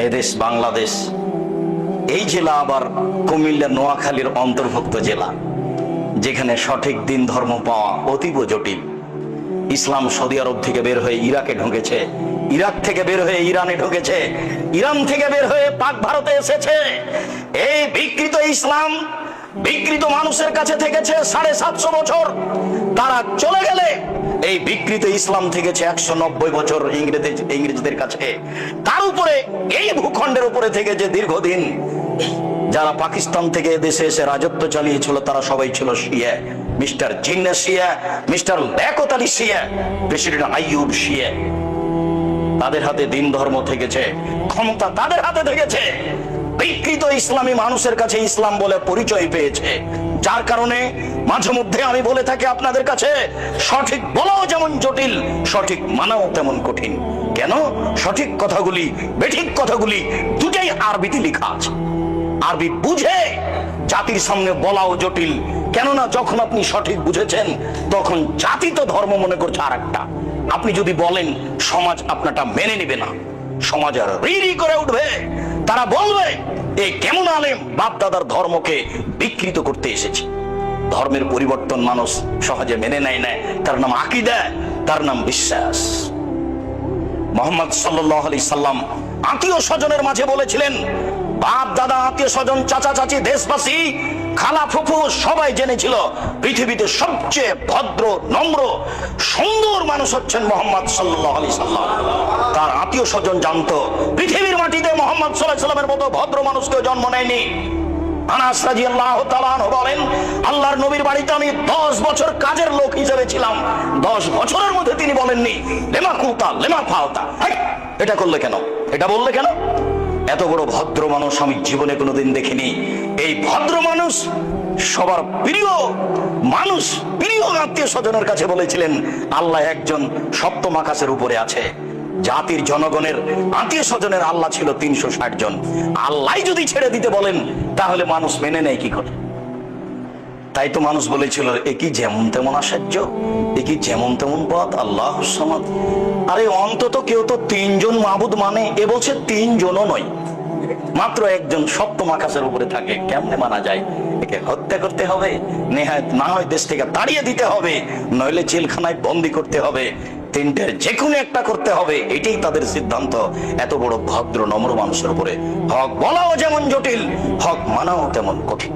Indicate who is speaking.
Speaker 1: এদেশ বাংলাদেশ, এই জেলা আবার কুমিল্লা নোয়াখালীর অন্তর্ভুক্ত জেলা, যেখানে সঠিক দিন ধর্ম পাওয়া অতীব জটিল। ইসলাম সৌদি আরব থেকে বের হয়ে ইরাকে ঢুকেছে, ইরাক থেকে বের হয়ে ইরানে ঢুকেছে, ইরান থেকে বের হয়ে পাক ভারতে এসেছে। এই বিকৃত ইসলাম বিকৃত মানুষের কাছে থেকেছে 750 বছর। তারা চলে গেলে এই বিকৃত ইসলাম থেকেছে 190 বছর ইংরেজদের কাছে। তার উপরে এই ভূখণ্ডের উপরে থেকেছে দীর্ঘদিন। যারা পাকিস্তান থেকে দেশে এসে রাজত্ব চালিয়েছিল তারা সবাই ছিল শিয়া। মিস্টার জিন্না শিয়া, মিস্টার লিয়াকত আলী শিয়া, প্রেসিডেন্ট আইয়ুব শিয়া। তাদের হাতে দিন ধর্ম থেকেছে, ক্ষমতা তাদের হাতে থেকেছে। বিকৃত ইসলামী মানুষের কাছে ইসলাম বলে পরিচয় পেয়েছে, যার কারণে মাঝে মধ্যে আমি বলে থাকি আপনাদের কাছে, সঠিক বলাও যেমন জটিল, সঠিক মানাও তেমন কঠিন। কেন? সঠিক কথাগুলি বেঠিক কথাগুলি দুটাই আরবিতে লেখা আছে। আরবি বুঝে জাতির সামনে বলাও জটিল। কেননা যখন আপনি সঠিক বুঝেছেন তখন জাতি তো ধর্ম মনে করছে আর একটা। আপনি যদি বলেন, সমাজ আপনারটা মেনে নেবে না, সমাজ আর রি করে উঠবে। তারা বলবে এই কেমন আলেম বাপ দাদার ধর্মকে বিকৃত করতে এসেছে। ধর্মের পরিবর্তন মানুষ সহজে মেনে নেয় না, তার নাম আকীদা, তার নাম বিশ্বাস। মুহাম্মদ সাল্লাল্লাহু আলাইহি সাল্লাম আত্মীয় স্বজনের মাঝে বলেছিলেন, বাপ দাদা আত্মীয় স্বজন চাচা চাচি দেশবাসী খালা ফুফু সবাই জেনেছিল পৃথিবীতে সবচেয়ে ভদ্র নম্র সুন্দর মানুষ হচ্ছেন মুহাম্মদ সাল্লাল্লাহু আলাইহি সাল্লাম। তার আত্মীয় স্বজন জানতো পৃথিবীর মাটিতে মুহাম্মদ সাল্লাল্লাহু আলাইহি সাল্লামের মতো ভদ্র মানুষ কেউ জন্ম নেয়নি। আনাস রাদিয়াল্লাহু তাআলা আনহু বলেন, আল্লাহর নবীর বাড়িতে আমি 10 বছর কাজের লোক হিসেবে ছিলাম। 10 বছরের মধ্যে তিনি বলেননি লেমা কুতা লেমা ফাওতা, এটা করলে কেন, এটা বললে কেন। এত বড় ভদ্র মানুষ আমি জীবনে কোনোদিন দেখিনি। এই ভদ্র মানুষ সবার প্রিয় মানুষ, প্রিয় আত্মীয় স্বজনের কাছে বলেছিলেন, আল্লাহ একজন সপ্তম আকাশের উপরে আছে। জাতির জনগণের আত্মীয় স্বজনের আল্লাহ ছিল 360 জন। আল্লাহ যদি ছেড়ে দিতে বলেন তাহলে মানুষ মেনে নেয় কি করে? তাই তো মানুষ বলেছিল, এ কি যেমন তেমন আশ্চর্য, এ কি যেমন তেমন পথ, আল্লাহুস সামাদ। আরে অন্তত কেউ তো 3 জন মাবুদ মানে, এ বলছে 3 জনও নয়, মাত্র একজন সপ্তম আকাশের উপরে থাকে। কেমনে মানা যায়? একে হত্যা করতে হবে, নেহায়েত না হয় দেশ থেকে তাড়িয়ে দিতে হবে, নইলে জেলখানায় বন্দি করতে হবে, তিনটের যে কোনো একটা করতে হবে। এটাই তাদের সিদ্ধান্ত। এত বড় ভদ্র নম্র মানুষের উপরে হক বলাও যেমন জটিল, হক মানাও তেমন কঠিন।